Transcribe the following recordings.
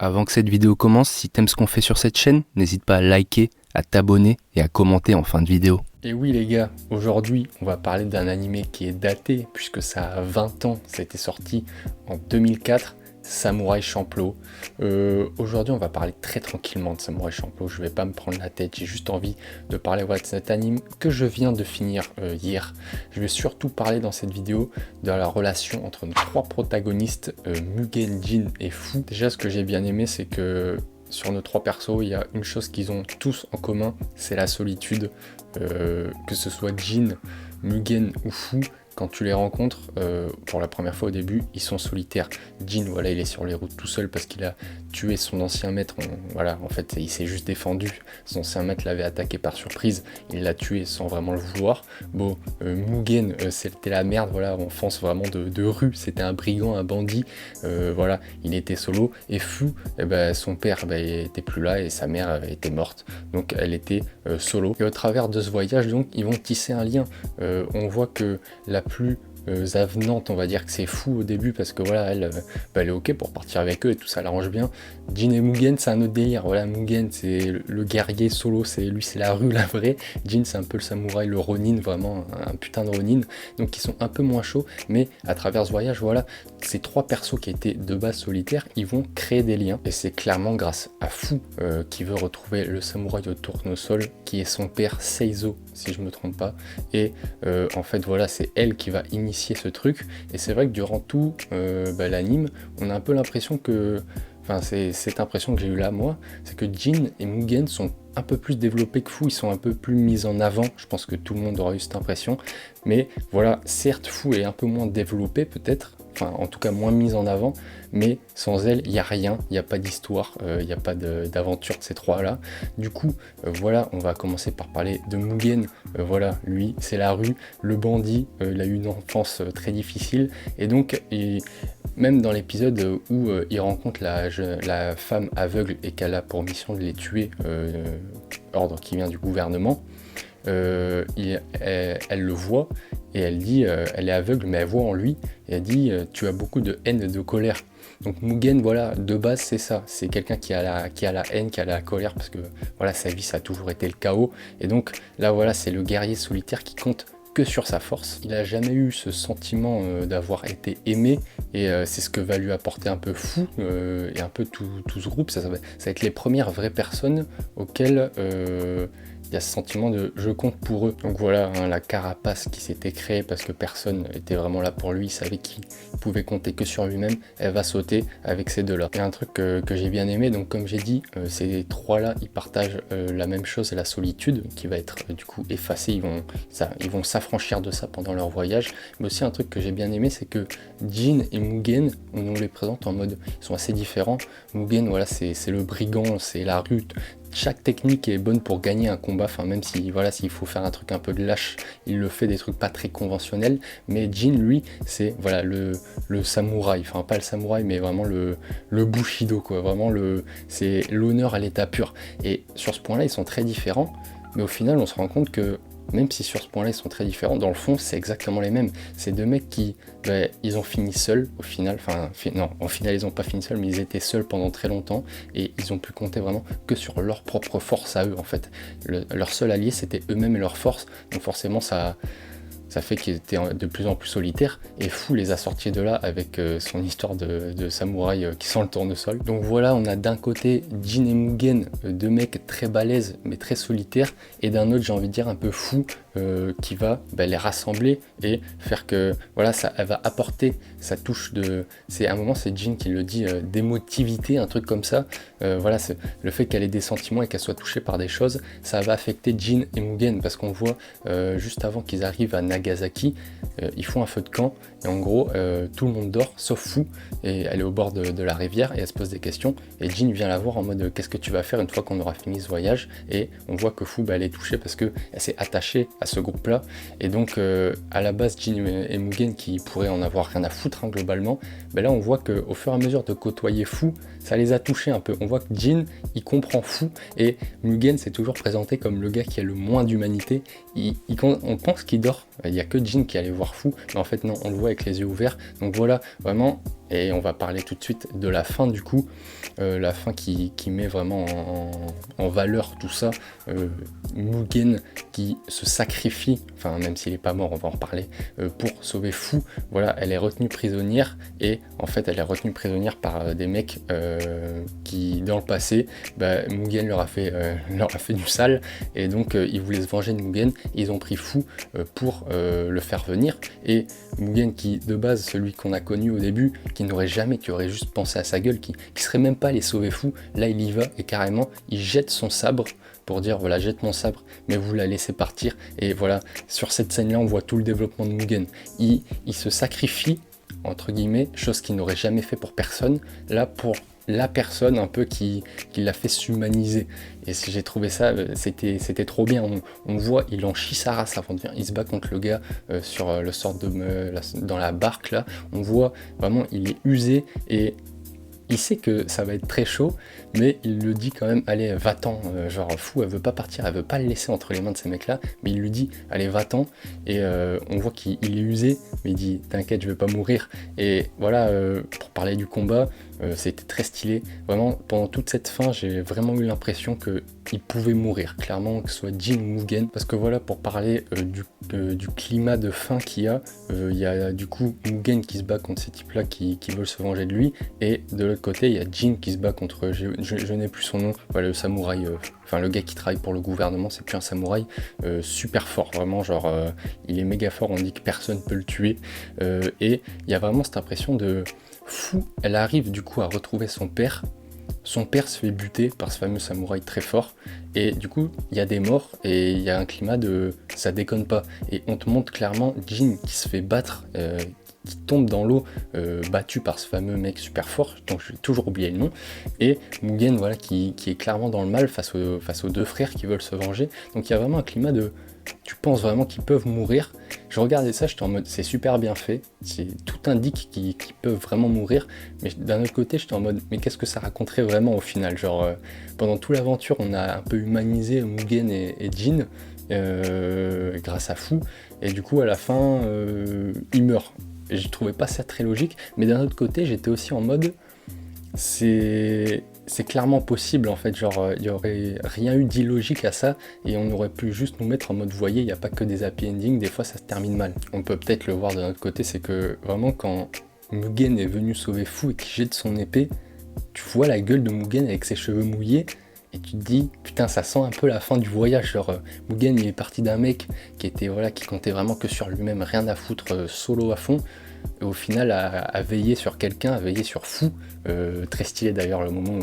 Avant que cette vidéo commence, si t'aimes ce qu'on fait sur cette chaîne, n'hésite pas à liker, à t'abonner et à commenter en fin de vidéo. Et oui les gars, aujourd'hui on va parler d'un animé qui est daté puisque ça a 20 ans, ça a été sorti en 2004, Samurai Champloo. Aujourd'hui on va parler très tranquillement de Samurai Champloo, je vais pas me prendre la tête, j'ai juste envie de parler de cet anime que je viens de finir hier. Je vais surtout parler dans cette vidéo de la relation entre nos trois protagonistes, Mugen, Jin et Fu. Déjà ce que j'ai bien aimé c'est que sur nos trois persos, il y a une chose qu'ils ont tous en commun, c'est la solitude. Que ce soit Jin, Mugen ou Fu, quand tu les rencontres pour la première fois au début, ils sont solitaires. Jin, voilà, il est sur les routes tout seul parce qu'il a tué son ancien maître. Voilà, en fait, il s'est juste défendu. Son ancien maître l'avait attaqué par surprise. Il l'a tué sans vraiment le vouloir. Bon, Mugen, c'était la merde, voilà, enfance vraiment de rue. C'était un brigand, un bandit. Voilà, il était solo. Et Fu, eh ben, son père il était plus là et sa mère était morte. Donc, elle était solo. Et au travers de ce voyage, donc, ils vont tisser un lien. On voit que la plus avenante, on va dire que c'est Fu au début parce que voilà, elle est ok pour partir avec eux et tout ça l'arrange bien. Jin et Mugen, c'est un autre délire. Voilà, Mugen c'est le guerrier solo, c'est la rue, la vraie. Jin c'est un peu le samouraï, le ronin, vraiment un putain de ronin. Donc ils sont un peu moins chauds, mais à travers ce voyage, voilà, ces trois persos qui étaient de base solitaires, ils vont créer des liens. Et c'est clairement grâce à Fu qui veut retrouver le samouraï au tournesol, qui est son père Seizo, si je me trompe pas. Et en fait voilà, c'est elle qui va initier ce truc. Et c'est vrai que durant tout l'anime, on a un peu l'impression que, enfin c'est cette impression que j'ai eu là moi, c'est que Jin et Mugen sont un peu plus développés que Fu, ils sont un peu plus mis en avant. Je pense que tout le monde aura eu cette impression. Mais voilà, certes Fu est un peu moins développé peut-être, enfin en tout cas moins mise en avant, mais sans elle il n'y a rien, il n'y a pas d'histoire, il n'y a pas d'aventure de ces trois là. Du coup voilà, on va commencer par parler de Mugen. Voilà, lui c'est la rue, le bandit, il a eu une enfance très difficile et donc même dans l'épisode où il rencontre la femme aveugle et qu'elle a pour mission de les tuer, ordre qui vient du gouvernement, elle le voit et elle dit, elle est aveugle mais elle voit en lui et elle dit tu as beaucoup de haine et de colère. Donc Mugen, voilà, de base c'est ça, c'est quelqu'un qui a la haine, qui a la colère parce que voilà, sa vie ça a toujours été le chaos et donc là voilà, c'est le guerrier solitaire qui compte que sur sa force. Il a jamais eu ce sentiment d'avoir été aimé et c'est ce que va lui apporter un peu Fu et un peu tout ce groupe. Ça va être les premières vraies personnes auxquelles il y a ce sentiment de je compte pour eux. Donc voilà, hein, la carapace qui s'était créée parce que personne était vraiment là pour lui, il savait qu'il pouvait compter que sur lui-même, elle va sauter avec ces deux-là. Il y a un truc que j'ai bien aimé, donc comme j'ai dit, ces trois-là, ils partagent la même chose, la solitude, qui va être du coup effacée, ils vont s'affranchir de ça pendant leur voyage. Mais aussi un truc que j'ai bien aimé, c'est que Jin et Mugen, on les présente en mode, ils sont assez différents. Mugen, voilà, c'est le brigand, c'est la rue. Chaque technique est bonne pour gagner un combat, enfin même si voilà, s'il faut faire un truc un peu de lâche, il le fait, des trucs pas très conventionnels. Mais Jin lui, c'est voilà le samouraï, enfin pas le samouraï mais vraiment le bushido quoi, vraiment c'est l'honneur à l'état pur. Et sur ce point-là, ils sont très différents, mais au final, on se rend compte que même si sur ce point-là ils sont très différents, dans le fond c'est exactement les mêmes. C'est deux mecs qui, ils ont fini seuls au final, non, au final ils n'ont pas fini seuls, mais ils étaient seuls pendant très longtemps et ils ont pu compter vraiment que sur leur propre force à eux en fait. Leur seul allié c'était eux-mêmes et leur force, donc forcément ça fait qu'ils étaient de plus en plus solitaires et Fu les a sortis de là avec son histoire de samouraï qui sent le tournesol. Donc voilà, on a d'un côté Jin et Mugen, deux mecs très balèzes mais très solitaires, et d'un autre j'ai envie de dire un peu Fu qui va les rassembler et faire que voilà, elle va apporter sa touche de, c'est à un moment c'est Jin qui le dit, d'émotivité, un truc comme ça. Voilà, c'est le fait qu'elle ait des sentiments et qu'elle soit touchée par des choses, ça va affecter Jin et Mugen parce qu'on voit juste avant qu'ils arrivent à Nagasaki, ils font un feu de camp et en gros tout le monde dort sauf Fu, et elle est au bord de la rivière et elle se pose des questions et Jin vient la voir en mode qu'est-ce que tu vas faire une fois qu'on aura fini ce voyage, et on voit que Fu elle est touchée parce que elle s'est attachée à ce groupe là, et donc à la base Jin et Mugen qui pourraient en avoir rien à foutre hein, globalement, là on voit que au fur et à mesure de côtoyer Fu, ça les a touchés un peu. On voit que Jin il comprend Fu et Mugen c'est toujours présenté comme le gars qui a le moins d'humanité. On pense qu'il dort, il n'y a que Jin qui allait voir Fu, mais en fait non, on le voit avec les yeux ouverts. Donc voilà, vraiment et on va parler tout de suite de la fin du coup, la fin qui met vraiment en valeur tout ça. Mugen qui se sacrifie, enfin même s'il n'est pas mort, on va en reparler, pour sauver Fu. Voilà, elle est retenue prisonnière, et en fait elle est retenue prisonnière par des mecs qui dans le passé, Mugen leur a fait du sale, et donc ils voulaient se venger de Mugen. Ils ont pris Fu pour le faire venir, et Mugen qui de base, celui qu'on a connu au début, qui aurait juste pensé à sa gueule, qui serait même pas allé sauver Fu, là il y va et carrément il jette son sabre pour dire voilà, jette mon sabre mais vous la laissez partir. Et voilà, sur cette scène là on voit tout le développement de Mugen. Il se sacrifie entre guillemets, chose qu'il n'aurait jamais fait pour personne, là pour la personne un peu qui l'a fait s'humaniser. Et si j'ai trouvé ça, c'était trop bien. On voit, il en chie sa race avant de venir. Il se bat contre le gars sur le sort dans la barque là. On voit vraiment, il est usé et il sait que ça va être très chaud, mais il le dit quand même, allez, va-t'en, genre Fu, elle veut pas partir, elle veut pas le laisser entre les mains de ces mecs-là, mais il lui dit, allez, va-t'en, et on voit qu'il est usé, mais il dit, t'inquiète, je vais pas mourir. Et voilà, pour parler du combat, c'était très stylé. Vraiment, pendant toute cette fin, j'ai vraiment eu l'impression qu'il pouvait mourir, clairement, que ce soit Jin ou Mugen, parce que voilà, pour parler du climat de fin qu'il y a du coup Mugen qui se bat contre ces types-là qui veulent se venger de lui, et de l'autre côté, il y a Jin qui se bat contre, je n'ai plus son nom, voilà, le samouraï, enfin le gars qui travaille pour le gouvernement, c'est plus un samouraï, super fort, vraiment, genre, il est méga fort, on dit que personne peut le tuer, et il y a vraiment cette impression de Fu, elle arrive du coup à retrouver son père. Son père se fait buter par ce fameux samouraï très fort, et du coup il y a des morts et il y a un climat de ça déconne pas, et on te montre clairement Jin qui se fait battre, qui tombe dans l'eau, battu par ce fameux mec super fort dont je vais toujours oublier le nom, et Mugen voilà qui est clairement dans le mal face aux deux frères qui veulent se venger. Donc il y a vraiment un climat de tu penses vraiment qu'ils peuvent mourir. Je regardais ça, j'étais en mode c'est super bien fait, tout indique qu'ils peuvent vraiment mourir, mais d'un autre côté j'étais en mode mais qu'est-ce que ça raconterait vraiment au final, genre pendant toute l'aventure on a un peu humanisé Mugen et Jin grâce à Fu, et du coup à la fin il meurt. Et je trouvais pas ça très logique, mais d'un autre côté j'étais aussi en mode c'est clairement possible en fait, genre il y aurait rien eu d'illogique à ça, et on aurait pu juste nous mettre en mode vous voyez, il n'y a pas que des happy endings, des fois ça se termine mal. On peut peut-être le voir de notre côté, c'est que vraiment quand Mugen est venu sauver Fu et qu'il jette son épée, tu vois la gueule de Mugen avec ses cheveux mouillés, et tu te dis putain, ça sent un peu la fin du voyage, genre Mugen il est parti d'un mec qui comptait vraiment que sur lui-même, rien à foutre, solo à fond, et au final à veiller sur quelqu'un, à veiller sur Fu, très stylé d'ailleurs le moment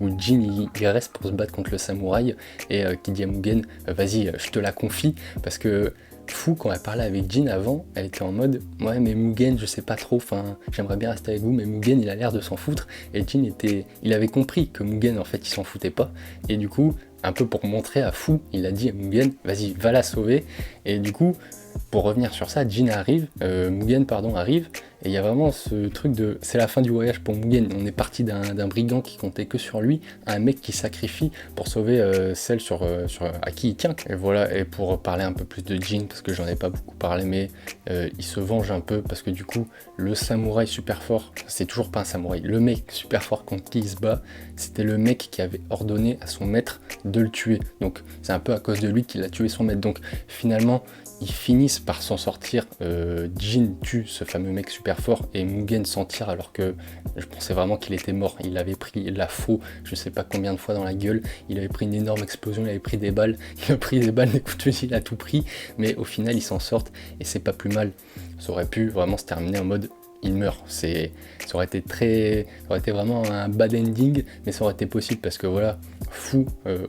où Jin il reste pour se battre contre le samouraï, et qui dit à Mugen vas-y je te la confie, parce que Fu, quand elle parlait avec Jin avant, elle était en mode ouais mais Mugen je sais pas trop, enfin j'aimerais bien rester avec vous, mais Mugen il a l'air de s'en foutre, et Jin il avait compris que Mugen en fait il s'en foutait pas, et du coup un peu pour montrer à Fu, il a dit à Mugen vas-y va la sauver, et du coup pour revenir sur ça, Mugen arrive, et il y a vraiment ce truc de c'est la fin du voyage pour Mugen. On est parti d'un brigand qui comptait que sur lui, à un mec qui sacrifie pour sauver celle à qui il tient. Et voilà, et pour parler un peu plus de Jin, parce que j'en ai pas beaucoup parlé, mais il se venge un peu, parce que du coup, le samouraï super fort, c'est toujours pas un samouraï, le mec super fort contre qui il se bat, c'était le mec qui avait ordonné à son maître de le tuer. Donc c'est un peu à cause de lui qu'il a tué son maître. Donc finalement, ils finissent par s'en sortir, Jin tue ce fameux mec super fort et Mugen s'en tire, alors que je pensais vraiment qu'il était mort. Il avait pris la faux, je sais pas combien de fois dans la gueule, il avait pris une énorme explosion, il avait pris des balles, des coups de fusil, il a tout pris, mais au final ils s'en sortent et c'est pas plus mal. Ça aurait pu vraiment se terminer en mode il meurt, ça aurait été vraiment un bad ending, mais ça aurait été possible parce que voilà, Fu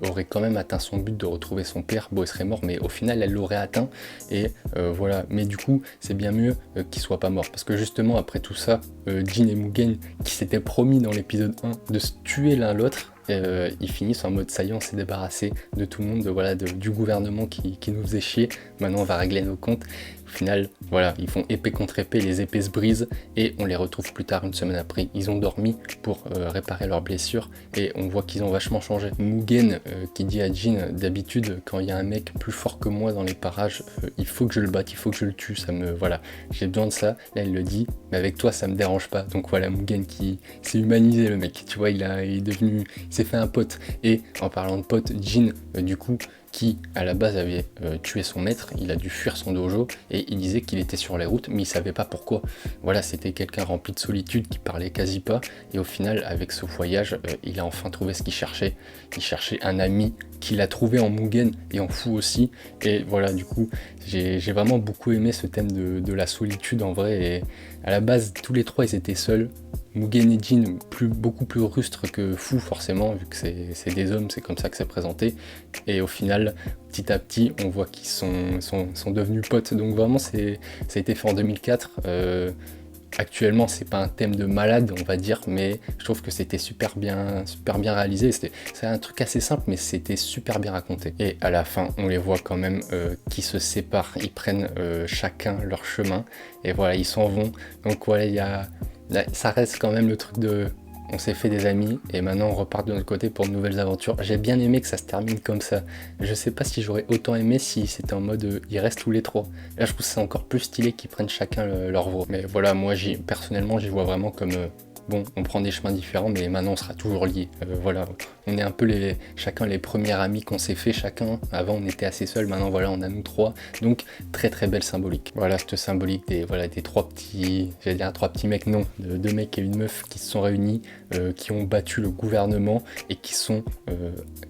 aurait quand même atteint son but de retrouver son père. Bon, il serait mort, mais au final elle l'aurait atteint, et voilà. Mais du coup c'est bien mieux qu'il soit pas mort, parce que justement après tout ça, Jin et Mugen qui s'étaient promis dans l'épisode 1 de se tuer l'un l'autre, ils finissent en mode ça y est, on s'est débarrassé de tout le monde, du gouvernement qui nous faisait chier, maintenant on va régler nos comptes. final, voilà, ils font épée contre épée, les épées se brisent et on les retrouve plus tard, une semaine après. Ils ont dormi pour réparer leurs blessures et on voit qu'ils ont vachement changé. Mugen qui dit à Jin, d'habitude, quand il y a un mec plus fort que moi dans les parages, il faut que je le batte, il faut que je le tue, voilà, j'ai besoin de ça. Là, il le dit, mais avec toi, ça me dérange pas. Donc voilà, Mugen qui s'est humanisé, le mec, tu vois, il s'est fait un pote. Et en parlant de pote, Jin, du coup, qui à la base avait tué son maître, il a dû fuir son dojo et il disait qu'il était sur les routes mais il savait pas pourquoi. Voilà, c'était quelqu'un rempli de solitude qui parlait quasi pas et au final avec ce voyage il a enfin trouvé ce qu'il cherchait. Il cherchait un ami qu'il a trouvé en Mugen et en Fu aussi, et voilà, du coup j'ai vraiment beaucoup aimé ce thème de la solitude en vrai. Et à la base tous les trois ils étaient seuls. Mugen et Jin beaucoup plus rustres que Fu forcément, vu que c'est des hommes, c'est comme ça que c'est présenté. Et au final, petit à petit, on voit qu'ils sont devenus potes. Donc vraiment, ça a été fait en 2004. Actuellement, c'est pas un thème de malade, on va dire, mais je trouve que c'était super bien réalisé. C'est un truc assez simple, mais c'était super bien raconté. Et à la fin, on les voit quand même qui se séparent. Ils prennent chacun leur chemin. Et voilà, ils s'en vont. Donc voilà, ça reste quand même le truc de on s'est fait des amis et maintenant on repart de notre côté pour de nouvelles aventures. J'ai bien aimé que ça se termine comme ça. Je sais pas si j'aurais autant aimé si c'était en mode ils restent tous les trois. Là je trouve que c'est encore plus stylé qu'ils prennent chacun leur voie. Mais voilà, moi personnellement j'y vois vraiment comme bon, on prend des chemins différents mais maintenant on sera toujours liés. Voilà, on est un peu chacun les premiers amis qu'on s'est fait chacun. Avant on était assez seuls, maintenant voilà on a nous trois. Donc très très belle symbolique. Voilà, cette symbolique des trois petits, j'allais dire trois petits mecs, non, de deux mecs et une meuf qui se sont réunis, qui ont battu le gouvernement et qui sont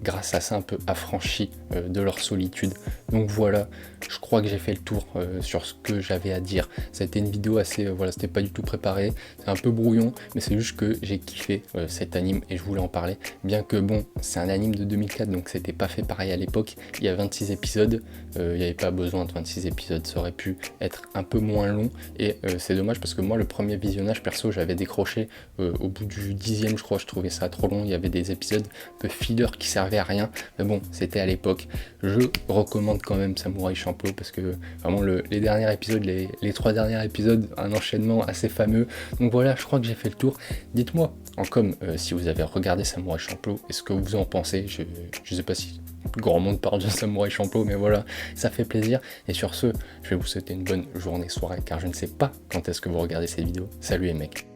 grâce à ça un peu affranchis de leur solitude. Donc voilà, je crois que j'ai fait le tour sur ce que j'avais à dire. Ça a été une vidéo assez, voilà, c'était pas du tout préparé, c'est un peu brouillon, mais c'est juste que j'ai kiffé cet anime et je voulais en parler. Bien que bon, c'est un anime de 2004, donc c'était pas fait pareil à l'époque. Il y a 26 épisodes, il n'y avait pas besoin de 26 épisodes, ça aurait pu être un peu moins long et c'est dommage parce que moi le premier visionnage perso j'avais décroché au bout du 10e je crois, je trouvais ça trop long, il y avait des épisodes un peu filler qui servaient à rien, mais bon c'était à l'époque. Je recommande quand même Samurai Champloo parce que vraiment les derniers épisodes, les 3 derniers épisodes, un enchaînement assez fameux. Donc voilà, je crois que j'ai fait le tour. Dites-moi en com si vous avez regardé Samurai Champloo et ce que vous en pensez. Je sais pas si grand monde parle de Samurai Champloo, mais voilà, ça fait plaisir. Et sur ce, je vais vous souhaiter une bonne journée, soirée, car je ne sais pas quand est-ce que vous regardez cette vidéo. Salut les mecs.